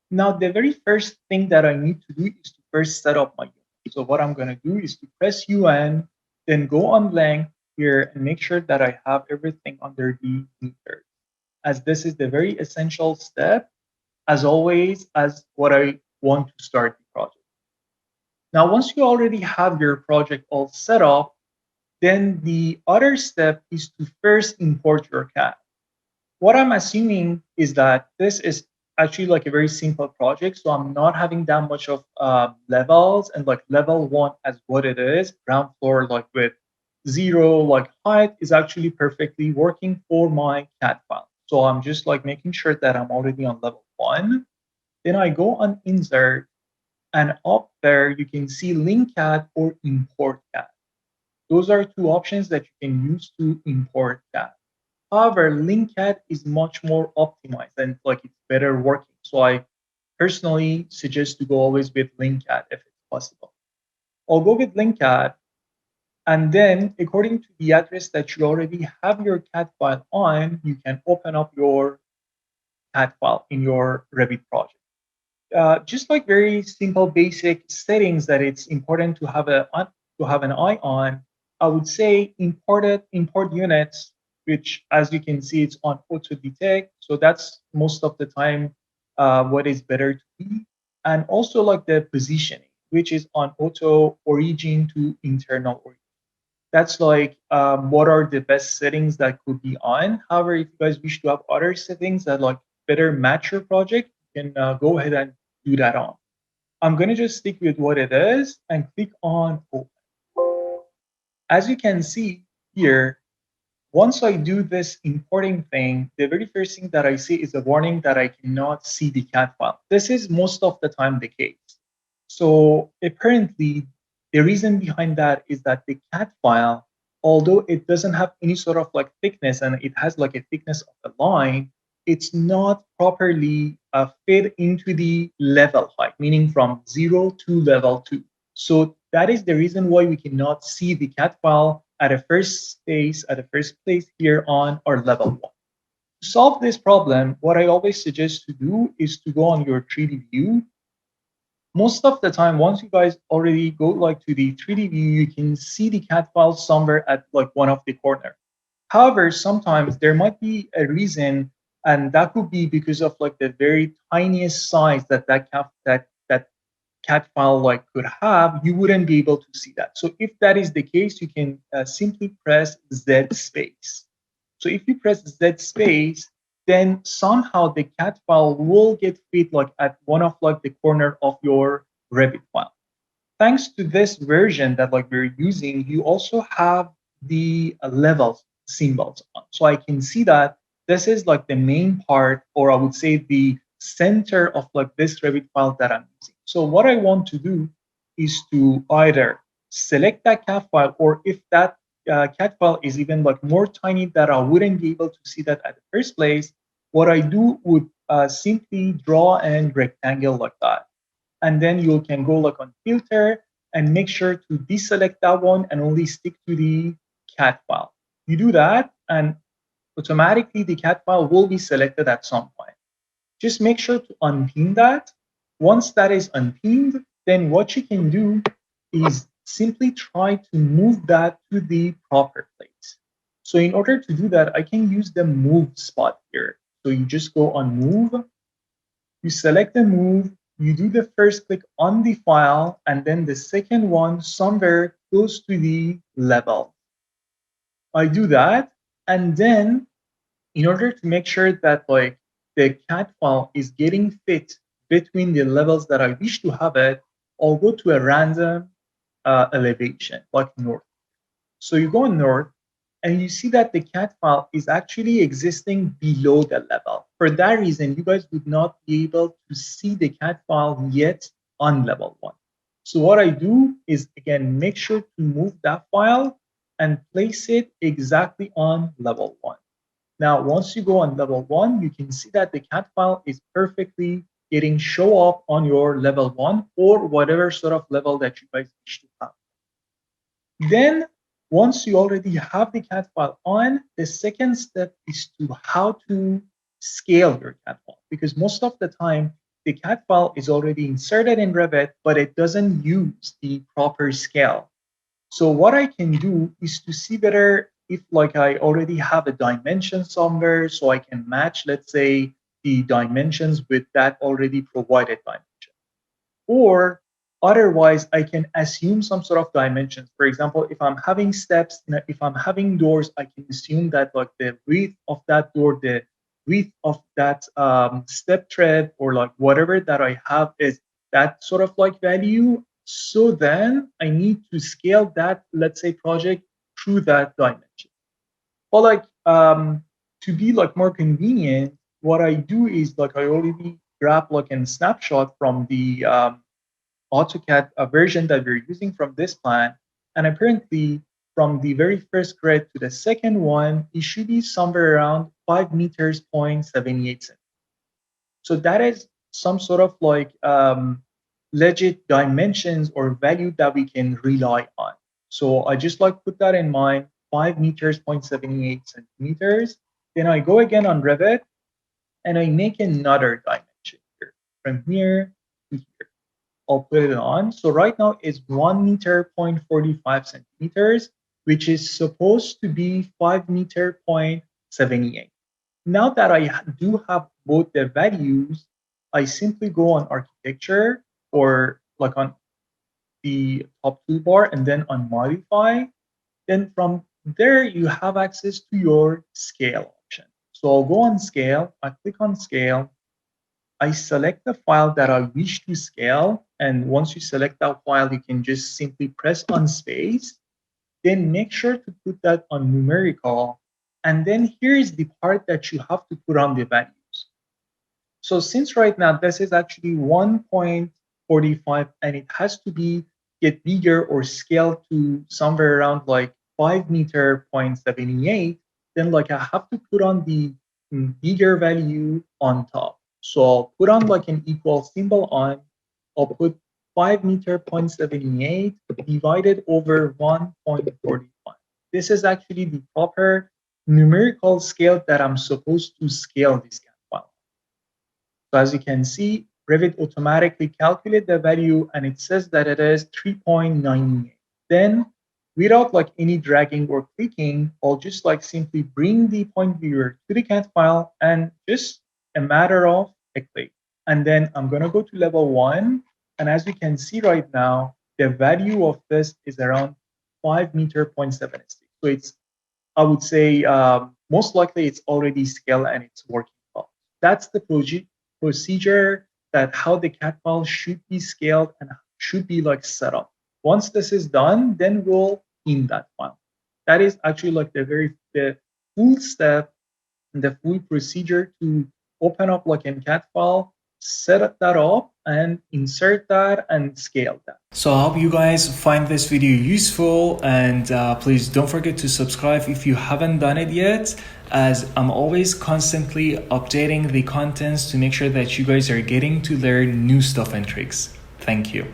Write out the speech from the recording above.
Now, the very first thing that I need to do is to first set up my unit. So what I'm going to do is to press UN, then go on blank here and make sure that I have everything under the meter, as this is the very essential step, as always, as what I want to start the project. Now, once you already have your project all set up, then the other step is to first import your CAD. What I'm assuming is that this is actually like a very simple project. So I'm not having that much of levels, and like level one as what it is, ground floor like with zero like height is actually perfectly working for my CAD file. So I'm just like making sure that I'm already on level one. Then I go on insert, and up there you can see link CAD or import CAD. Those are two options that you can use to import CAD. However, LinkCAD is much more optimized and like it's better working. So I personally suggest to go always with LinkCAD if it's possible. I'll go with LinkCAD, and then according to the address that you already have your CAD file on, you can open up your CAD file in your Revit project. Just like very simple basic settings that it's important to have an eye on, I would say import units, which as you can see it's on auto detect, so that's most of the time what is better to be, and also like the positioning, which is on auto origin to internal origin. That's like what are the best settings that could be on. However, if you guys wish to have other settings that like better match your project, you can go ahead and do that on. I'm going to just stick with what it is and click on open. As you can see here, once I do this importing thing, the very first thing that I see is a warning that I cannot see the CAD file. This is most of the time the case. So apparently, the reason behind that is that the CAD file, although it doesn't have any sort of like thickness and it has like a thickness of a line, it's not properly fit into the level height, meaning from 0 to level 2. So that is the reason why we cannot see the CAD file at a first place here on our level 1. To solve this problem, what I always suggest to do is to go on your 3D view. Most of the time, once you guys already go like to the 3D view, you can see the CAD file somewhere at like one of the corner. However, sometimes there might be a reason, and that could be because of like the very tiniest size that CAD file like could have, you wouldn't be able to see that. So if that is the case, you can simply press Z space. So if you press Z space, then somehow the CAD file will get fit like at one of like the corner of your Revit file. Thanks to this version that like we're using, you also have the levels symbols on. So I can see that this is like the main part, or I would say the center of like this Revit file that I'm using. So what I want to do is to either select that CAD file, or if that CAD file is even like more tiny that I wouldn't be able to see that at the first place, what I do would simply draw a rectangle like that. And then you can go like on filter and make sure to deselect that one and only stick to the CAD file. You do that and automatically the CAD file will be selected at some point. Just make sure to unpin that. Once that is unpinned, then what you can do is simply try to move that to the proper place. So in order to do that, I can use the move spot here. So you just go on move, you select the move, you do the first click on the file, and then the second one somewhere close to the level. I do that, and then in order to make sure that like the CAD file is getting fit between the levels that I wish to have it, I'll go to a random elevation, like north. So you go north, and you see that the CAD file is actually existing below the level. For that reason, you guys would not be able to see the CAD file yet on level 1. So what I do is, again, make sure to move that file and place it exactly on level 1. Now, once you go on level 1, you can see that the CAD file is perfectly getting show up on your level 1 or whatever sort of level that you guys wish to have. Then once you already have the CAD file on, the second step is to how to scale your CAD file, because most of the time the CAD file is already inserted in Revit, but it doesn't use the proper scale. So what I can do is to see better if like I already have a dimension somewhere, so I can match, let's say, the dimensions with that already provided dimension. Or otherwise, I can assume some sort of dimensions. For example, if I'm having steps, if I'm having doors, I can assume that like the width of that door, the width of that step tread, or like whatever that I have is that sort of like value. So then I need to scale that, let's say, project through that dimension. But like to be like more convenient, what I do is like I already grab like a snapshot from the AutoCAD version that we're using from this plan. And apparently from the very first grid to the second one, it should be somewhere around 5 meters, 0.78 centimeters. So that is some sort of like legit dimensions or value that we can rely on. So I just like put that in mind, 5 meters, 0.78 centimeters. Then I go again on Revit and I make another dimension here, from here to here. I'll put it on. So right now it's 1 meter, 0.45 centimeters, which is supposed to be 5 meter, 0.78. Now that I do have both the values, I simply go on architecture or like on the top toolbar and then on modify. Then from there, you have access to your scale option. So I'll go on scale, I click on scale, I select the file that I wish to scale. And once you select that file, you can just simply press on space. Then make sure to put that on numerical. And then here's the part that you have to put on the values. So since right now, this is actually 1.45 and it has to be get bigger or scale to somewhere around like 5 meter, 0.78, then like I have to put on the bigger value on top. So I'll put on like an equal symbol on, I'll put 5 meter, 0.78 divided over 1.45. This is actually the proper numerical scale that I'm supposed to scale this CAD file. So as you can see, Revit automatically calculate the value and it says that it is 3.98. Then without like any dragging or clicking, I'll just like simply bring the point viewer to the CAD file and just a matter of a click. And then I'm gonna go to level 1. And as you can see right now, the value of this is around 5 meter, 0.76. So it's, I would say, most likely it's already scaled and it's working well. That's the procedure that how the CAD file should be scaled and should be like set up. Once this is done, then we'll in that file. That is actually like the full step and the full procedure to open up like a CAD file, set that up and insert that and scale that. So I hope you guys find this video useful, and please don't forget to subscribe if you haven't done it yet, as I'm always constantly updating the contents to make sure that you guys are getting to learn new stuff and tricks. Thank you.